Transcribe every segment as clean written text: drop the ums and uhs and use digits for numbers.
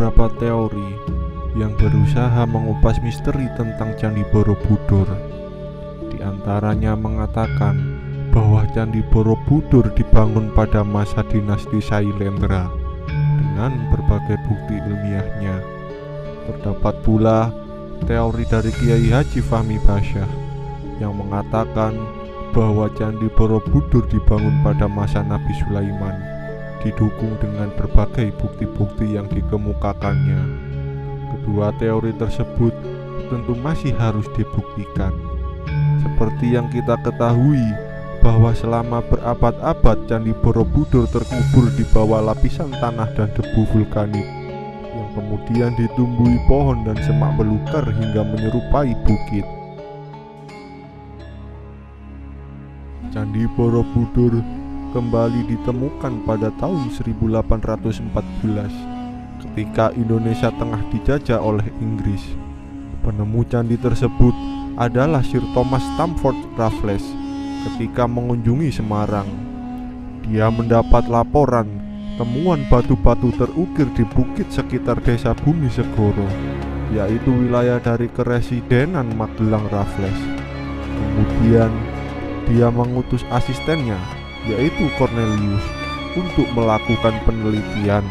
beberapa teori yang berusaha mengupas misteri tentang Candi Borobudur. Di antaranya mengatakan bahwa Candi Borobudur dibangun pada masa dinasti Sailendra dengan berbagai bukti ilmiahnya. Terdapat pula teori dari Kiai Haji Fahmi Basyah yang mengatakan bahwa Candi Borobudur dibangun pada masa Nabi Sulaiman, didukung dengan berbagai bukti-bukti yang dikemukakannya. Kedua teori tersebut tentu masih harus dibuktikan. Seperti yang kita ketahui bahwa selama berabad-abad Candi Borobudur terkubur di bawah lapisan tanah dan debu vulkanik yang kemudian ditumbuhi pohon dan semak belukar hingga menyerupai bukit. Candi Borobudur kembali ditemukan pada tahun 1814 ketika Indonesia tengah dijajah oleh Inggris. Penemu candi tersebut adalah Sir Thomas Stamford Raffles. Ketika mengunjungi Semarang, dia mendapat laporan temuan batu-batu terukir di bukit sekitar desa Bumi Segoro, yaitu wilayah dari Keresidenan Magelang Raffles. Kemudian dia mengutus asistennya, yaitu Cornelius, untuk melakukan penelitian.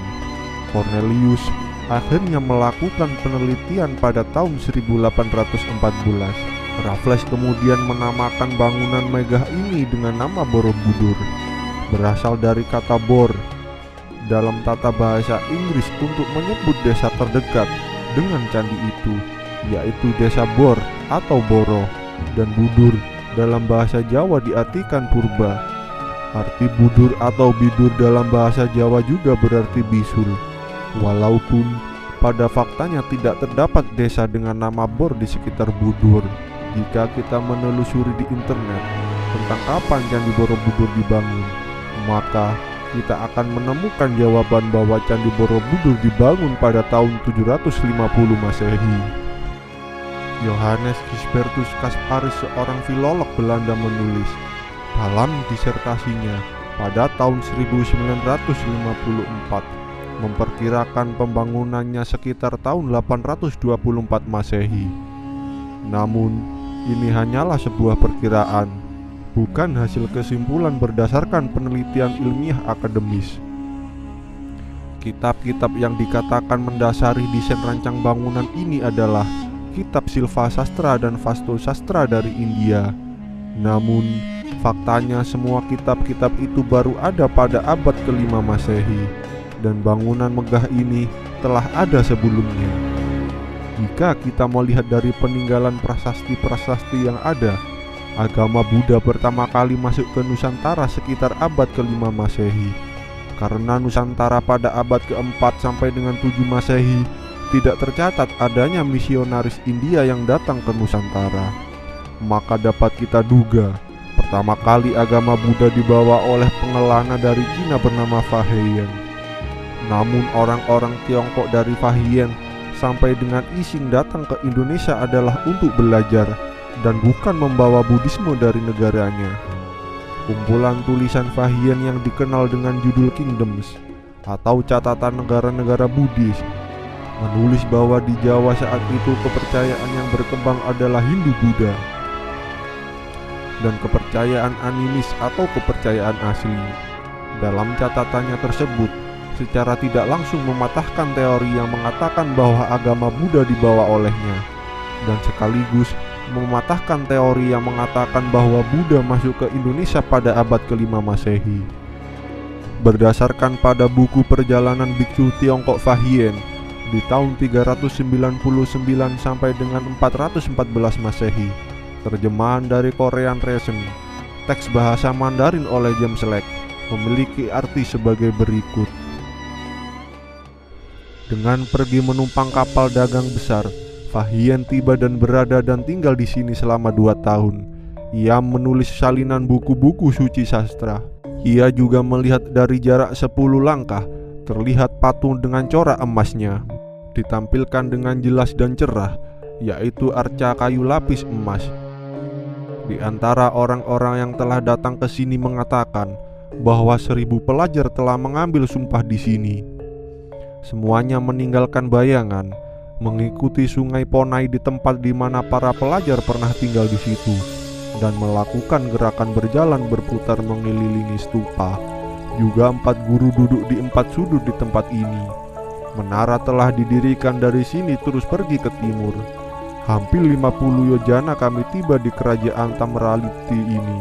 Cornelius akhirnya melakukan penelitian pada tahun 1814. Raffles kemudian menamakan bangunan megah ini dengan nama Borobudur, berasal dari kata bor dalam tata bahasa Inggris untuk menyebut desa terdekat dengan candi itu, yaitu desa Bor atau Boro, dan Budur dalam bahasa Jawa diartikan purba. Arti budur atau bidur dalam bahasa Jawa juga berarti bisul. Walaupun pada faktanya tidak terdapat desa dengan nama Bor di sekitar Budur, jika kita menelusuri di internet tentang kapan Candi Borobudur dibangun, maka kita akan menemukan jawaban bahwa Candi Borobudur dibangun pada tahun 750 Masehi. Johannes Gisbertus Kasparis, seorang filolog Belanda, menulis dalam disertasinya pada tahun 1954 memperkirakan pembangunannya sekitar tahun 824 Masehi. Namun ini hanyalah sebuah perkiraan, bukan hasil kesimpulan berdasarkan penelitian ilmiah akademis. Kitab-kitab yang dikatakan mendasari desain rancang bangunan ini adalah kitab Silva Sastra dan Vastu Sastra dari India. Namun faktanya semua kitab-kitab itu baru ada pada abad ke-5 Masehi, dan bangunan megah ini telah ada sebelumnya. Jika kita melihat dari peninggalan prasasti-prasasti yang ada, agama Buddha pertama kali masuk ke Nusantara sekitar abad ke-5 Masehi. Karena Nusantara pada abad ke-4 sampai dengan 7 Masehi tidak tercatat adanya misionaris India yang datang ke Nusantara, maka dapat kita duga pertama kali agama Buddha dibawa oleh pengelana dari Cina bernama Fahien. Namun orang-orang Tiongkok dari Fahien sampai dengan Ising datang ke Indonesia adalah untuk belajar dan bukan membawa Buddhisme dari negaranya. Kumpulan tulisan Fahien yang dikenal dengan judul Kingdoms atau catatan negara-negara Buddhis menulis bahwa di Jawa saat itu kepercayaan yang berkembang adalah Hindu-Buddha dan kepercayaan animis atau kepercayaan asli. Dalam catatannya tersebut secara tidak langsung mematahkan teori yang mengatakan bahwa agama Buddha dibawa olehnya, dan sekaligus mematahkan teori yang mengatakan bahwa Buddha masuk ke Indonesia pada abad ke-5 Masehi. Berdasarkan pada buku perjalanan biksu Tiongkok Fahien di tahun 399 sampai dengan 414 Masehi, terjemahan dari Korean Resen, teks bahasa Mandarin oleh James Lake, memiliki arti sebagai berikut. Dengan pergi menumpang kapal dagang besar, Fahien tiba dan berada dan tinggal di sini selama 2 tahun. Ia menulis salinan buku-buku suci sastra. Ia juga melihat dari jarak 10 langkah terlihat patung dengan corak emasnya, ditampilkan dengan jelas dan cerah, yaitu arca kayu lapis emas. Di antara orang-orang yang telah datang ke sini mengatakan bahwa 1000 pelajar telah mengambil sumpah di sini. Semuanya meninggalkan bayangan, mengikuti sungai Ponai di tempat di mana para pelajar pernah tinggal di situ, dan melakukan gerakan berjalan berputar mengelilingi stupa. Juga 4 guru duduk di 4 sudut di tempat ini. Menara telah didirikan dari sini terus pergi ke timur. Hampir 50 yojana kami tiba di kerajaan Tamraliti ini.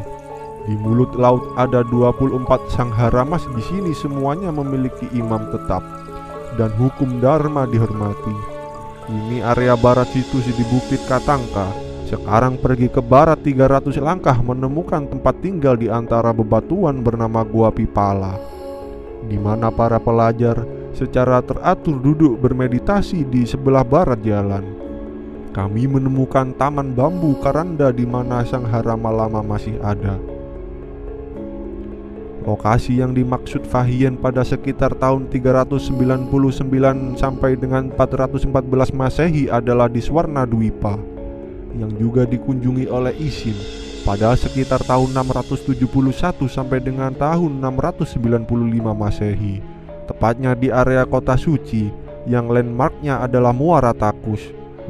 Di mulut laut ada 24 sangharamas. Di sini semuanya memiliki imam tetap dan hukum dharma dihormati. Ini area barat situs di Bukit Katangka. Sekarang pergi ke barat 300 langkah menemukan tempat tinggal di antara bebatuan bernama Gua Pipala, di mana para pelajar secara teratur duduk bermeditasi di sebelah barat jalan. Kami menemukan taman bambu karanda di mana Sangharama lama masih ada. Lokasi yang dimaksud Fahien pada sekitar tahun 399 sampai dengan 414 Masehi adalah di Swarna Dwipa, yang juga dikunjungi oleh Isin pada sekitar tahun 671 sampai dengan tahun 695 Masehi, tepatnya di area kota suci yang landmarknya adalah Muara Takus.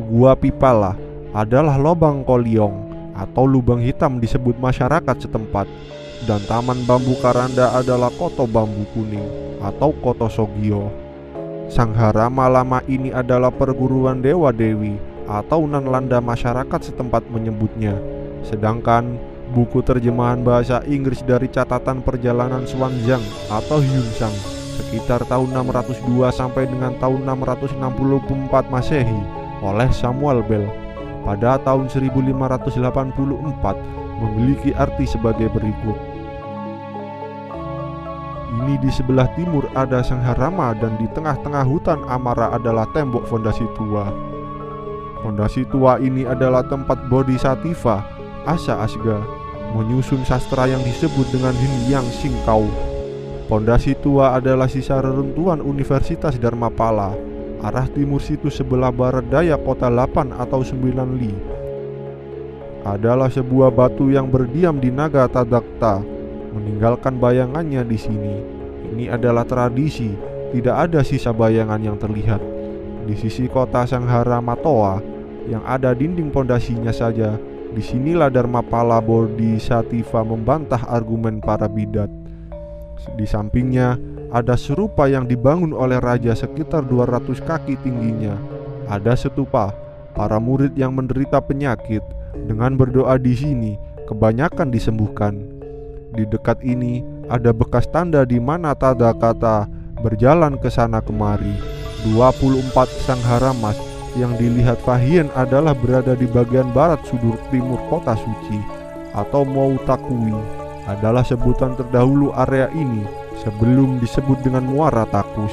Gua Pipala adalah lubang Koliong atau lubang hitam disebut masyarakat setempat, dan taman bambu karanda adalah koto bambu kuning atau koto Sogio. Sangharama lama ini adalah perguruan dewa dewi atau Nanlanda masyarakat setempat menyebutnya. Sedangkan buku terjemahan bahasa Inggris dari catatan perjalanan Xuanzang atau Yunsang sekitar tahun 602 sampai dengan tahun 664 Masehi oleh Samuel Bell pada tahun 1584 memiliki arti sebagai berikut. Ini di sebelah timur ada Sangharama dan di tengah-tengah hutan Amara adalah tembok fondasi tua. Fondasi tua ini adalah tempat Bodhisattva Asa Asga menyusun sastra yang disebut dengan Hinyang Singkau. Fondasi tua adalah sisa reruntuhan Universitas Dharmapala. Arah timur situ sebelah barat daya kota 8 atau 9 li adalah sebuah batu yang berdiam di Naga Tadakta, meninggalkan bayangannya di sini. Ini adalah tradisi, tidak ada sisa bayangan yang terlihat. Di sisi kota Sangharama Toa yang ada dinding pondasinya saja, disinilah Dharmapala Bodhisattva membantah argumen para bidat. Di sampingnya ada serupa yang dibangun oleh raja sekitar 200 kaki tingginya. Ada stupa para murid yang menderita penyakit. Dengan berdoa di sini, kebanyakan disembuhkan. Di dekat ini ada bekas tanda di mana Tadakata berjalan ke sana kemari. 24 Sangharamas yang dilihat Fahien adalah berada di bagian barat sudut timur kota suci atau Moutakui, adalah sebutan terdahulu area ini sebelum disebut dengan Muara Takus.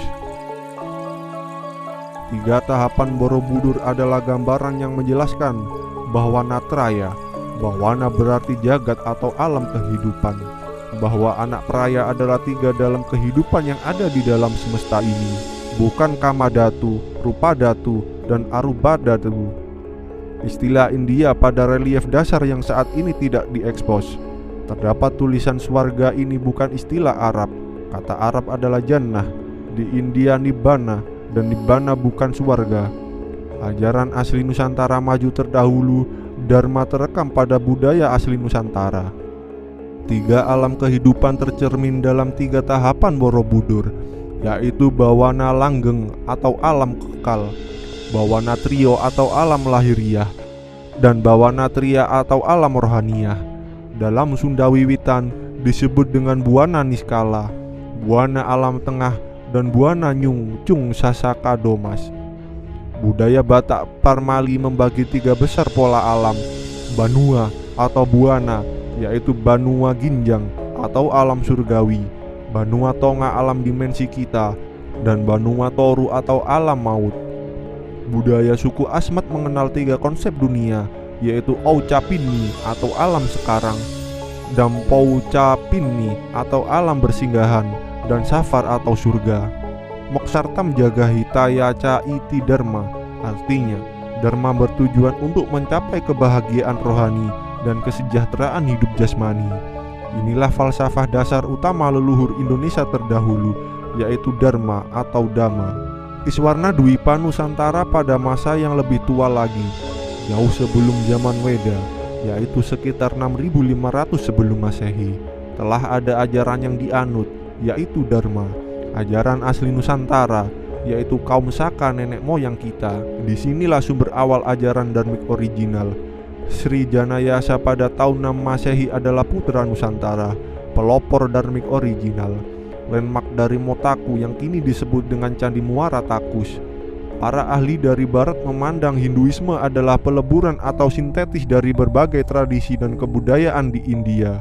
3 tahapan Borobudur adalah gambaran yang menjelaskan bahwa Natraya, Bawana berarti jagat atau alam kehidupan, bahwa anak peraya adalah 3 dalam kehidupan yang ada di dalam semesta ini, bukan Kamadhatu, Rupadhatu, dan Arubadhatu. Istilah India pada relief dasar yang saat ini tidak diekspos. Terdapat tulisan swarga ini bukan istilah Arab. Kata Arab adalah Jannah, di India Nibbana, dan Nibbana bukan swarga. Ajaran asli Nusantara maju terdahulu, Dharma terekam pada budaya asli Nusantara. 3 alam kehidupan tercermin dalam 3 tahapan Borobudur, yaitu Bawana Langgeng atau alam kekal, Bawana Trio atau alam lahiriah, dan Bawana Tria atau alam rohaniah. Dalam Sunda Wiwitan disebut dengan Buana Niskala, Buana alam tengah, dan Buana Nyung Cung Sasaka Domas. Budaya Batak Parmali membagi 3 besar pola alam: Banua atau Buana, yaitu Banua Ginjang atau alam surgawi, Banua Tonga alam dimensi kita, dan Banua Toru atau alam maut. Budaya suku Asmat mengenal 3 konsep dunia, yaitu Oucapinni atau alam sekarang, Dampoucapinni atau alam bersinggahan, dan Safar atau surga. Moksartam jaga hitaya ca iti dharma, artinya dharma bertujuan untuk mencapai kebahagiaan rohani dan kesejahteraan hidup jasmani. Inilah falsafah dasar utama leluhur Indonesia terdahulu, yaitu dharma atau dhamma. Iswarna Dwipa Nusantara pada masa yang lebih tua lagi, jauh sebelum zaman Weda, yaitu sekitar 6500 sebelum Masehi, telah ada ajaran yang dianut, yaitu Dharma, ajaran asli Nusantara, yaitu kaum Saka nenek moyang kita. Disinilah sumber awal ajaran dharmik original. Sri Janayasa pada tahun 6 Masehi adalah putra Nusantara, pelopor dharmik original, landmark dari Motaku yang kini disebut dengan Candi Muara Takus. Para ahli dari barat memandang Hinduisme adalah peleburan atau sintetis dari berbagai tradisi dan kebudayaan di India,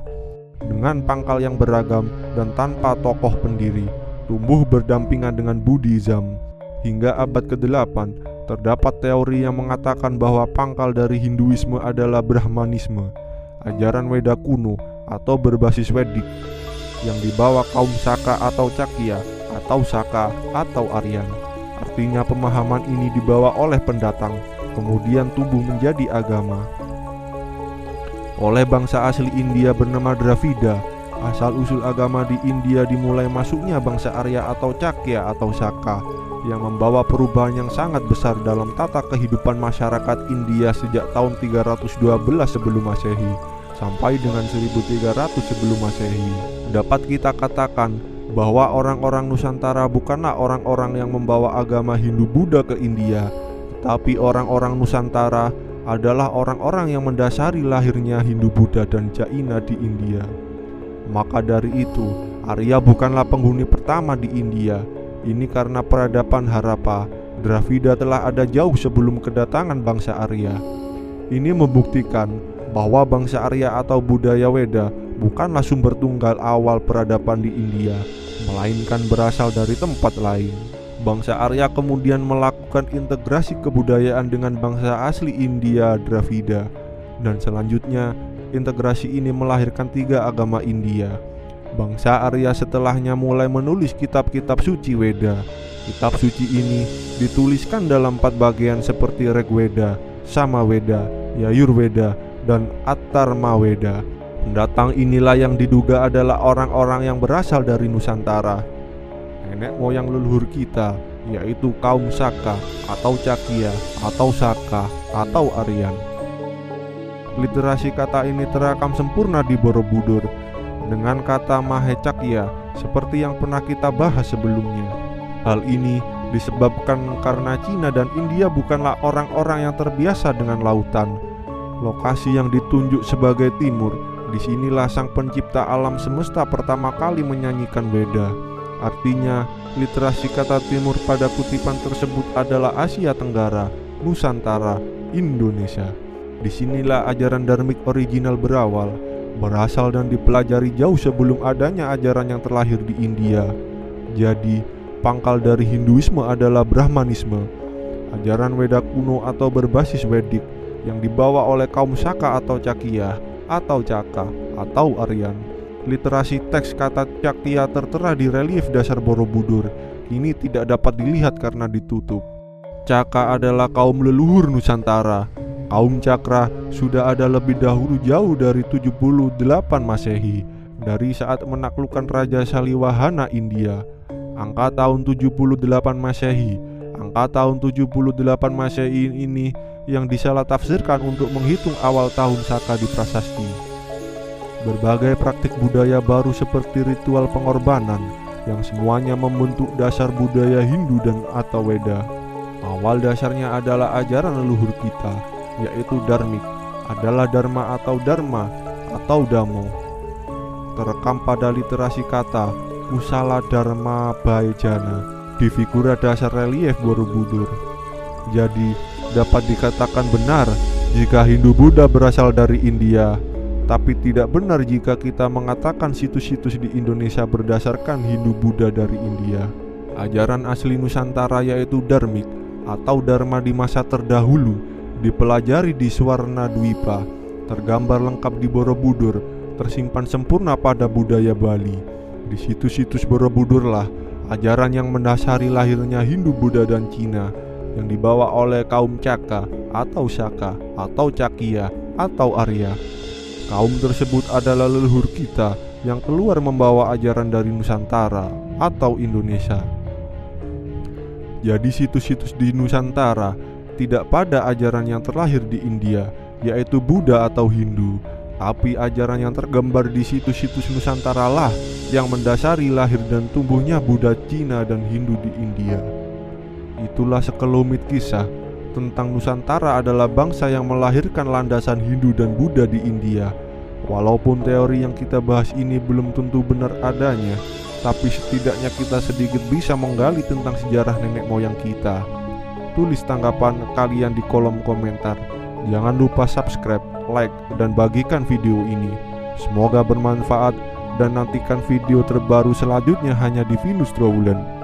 dengan pangkal yang beragam dan tanpa tokoh pendiri, tumbuh berdampingan dengan Buddhism. Hingga abad ke-8 terdapat teori yang mengatakan bahwa pangkal dari Hinduisme adalah Brahmanisme, ajaran Weda kuno atau berbasis Wedik, yang dibawa kaum Saka atau Cakya atau Saka atau Aryan. Artinya pemahaman ini dibawa oleh pendatang, kemudian tumbuh menjadi agama. Oleh bangsa asli India bernama Dravida, asal-usul agama di India dimulai masuknya bangsa Arya atau Cakya atau Saka, yang membawa perubahan yang sangat besar dalam tata kehidupan masyarakat India sejak tahun 312 sebelum Masehi sampai dengan 1300 sebelum Masehi. Dapat kita katakan bahwa orang-orang Nusantara bukanlah orang-orang yang membawa agama Hindu-Buddha ke India, tetapi orang-orang Nusantara adalah orang-orang yang mendasari lahirnya Hindu-Buddha dan Jaina di India. Maka dari itu, Arya bukanlah penghuni pertama di India. Ini karena peradaban Harappa, Dravida telah ada jauh sebelum kedatangan bangsa Arya. Ini membuktikan bahwa bangsa Arya atau budaya Weda bukanlah sumber tunggal awal peradaban di India, melainkan berasal dari tempat lain. Bangsa Arya kemudian melakukan integrasi kebudayaan dengan bangsa asli India, Dravida, dan selanjutnya integrasi ini melahirkan 3 agama India. Bangsa Arya setelahnya mulai menulis kitab-kitab suci Weda. Kitab suci ini dituliskan dalam 4 bagian seperti Rigveda, Samaveda, Yajurveda, dan Atharmaveda. Pendatang inilah yang diduga adalah orang-orang yang berasal dari Nusantara, nenek moyang leluhur kita, yaitu kaum Saka atau Cakya atau Saka atau Aryan. Literasi kata ini terekam sempurna di Borobudur dengan kata Mahecakya seperti yang pernah kita bahas sebelumnya. Hal ini disebabkan karena Cina dan India bukanlah orang-orang yang terbiasa dengan lautan. Lokasi yang ditunjuk sebagai timur, disinilah sang pencipta alam semesta pertama kali menyanyikan Weda. Artinya, literasi kata timur pada kutipan tersebut adalah Asia Tenggara, Nusantara, Indonesia. Disinilah ajaran dharmik original berawal, berasal dan dipelajari jauh sebelum adanya ajaran yang terlahir di India. Jadi, pangkal dari Hinduisme adalah Brahmanisme, ajaran Weda kuno atau berbasis Wedik yang dibawa oleh kaum Saka atau Cakya atau Caka atau Aryan. Literasi teks kata Cakya tertera di relief dasar Borobudur kini tidak dapat dilihat karena ditutup. Caka adalah kaum leluhur Nusantara. Kaum Cakra sudah ada lebih dahulu jauh dari 78 Masehi, dari saat menaklukkan Raja Saliwahana India. Angka tahun 78 Masehi, angka tahun 78 Masehi ini yang disalah tafsirkan untuk menghitung awal tahun Saka di prasasti. Berbagai praktik budaya baru seperti ritual pengorbanan yang semuanya membentuk dasar budaya Hindu dan atau Weda. Awal dasarnya adalah ajaran leluhur kita, yaitu dharmik, adalah dharma atau dhammo. Terekam pada literasi kata Kusala Dharma Bhajana di figura dasar relief Borobudur. Jadi dapat dikatakan benar jika Hindu-Buddha berasal dari India, tapi tidak benar jika kita mengatakan situs-situs di Indonesia berdasarkan Hindu-Buddha dari India. Ajaran asli Nusantara yaitu dharmik atau dharma di masa terdahulu dipelajari di Iswarna Dwipa, tergambar lengkap di Borobudur, tersimpan sempurna pada budaya Bali. Di situs-situs Borobudurlah ajaran yang mendasari lahirnya Hindu, Buddha, dan Cina yang dibawa oleh kaum Caka atau Saka atau Cakya atau Arya. Kaum tersebut adalah leluhur kita yang keluar membawa ajaran dari Nusantara atau Indonesia. Jadi situs-situs di Nusantara tidak pada ajaran yang terlahir di India, yaitu Buddha atau Hindu, tapi ajaran yang tergambar di situs-situs Nusantara lah yang mendasari lahir dan tumbuhnya Buddha Cina dan Hindu di India. Itulah sekelumit kisah tentang Nusantara adalah bangsa yang melahirkan landasan Hindu dan Buddha di India. Walaupun teori yang kita bahas ini belum tentu benar adanya, tapi setidaknya kita sedikit bisa menggali tentang sejarah nenek moyang kita. Tulis tanggapan kalian di kolom komentar. Jangan lupa subscribe, like, dan bagikan video ini. Semoga bermanfaat dan nantikan video terbaru selanjutnya hanya di Venus Trawulan.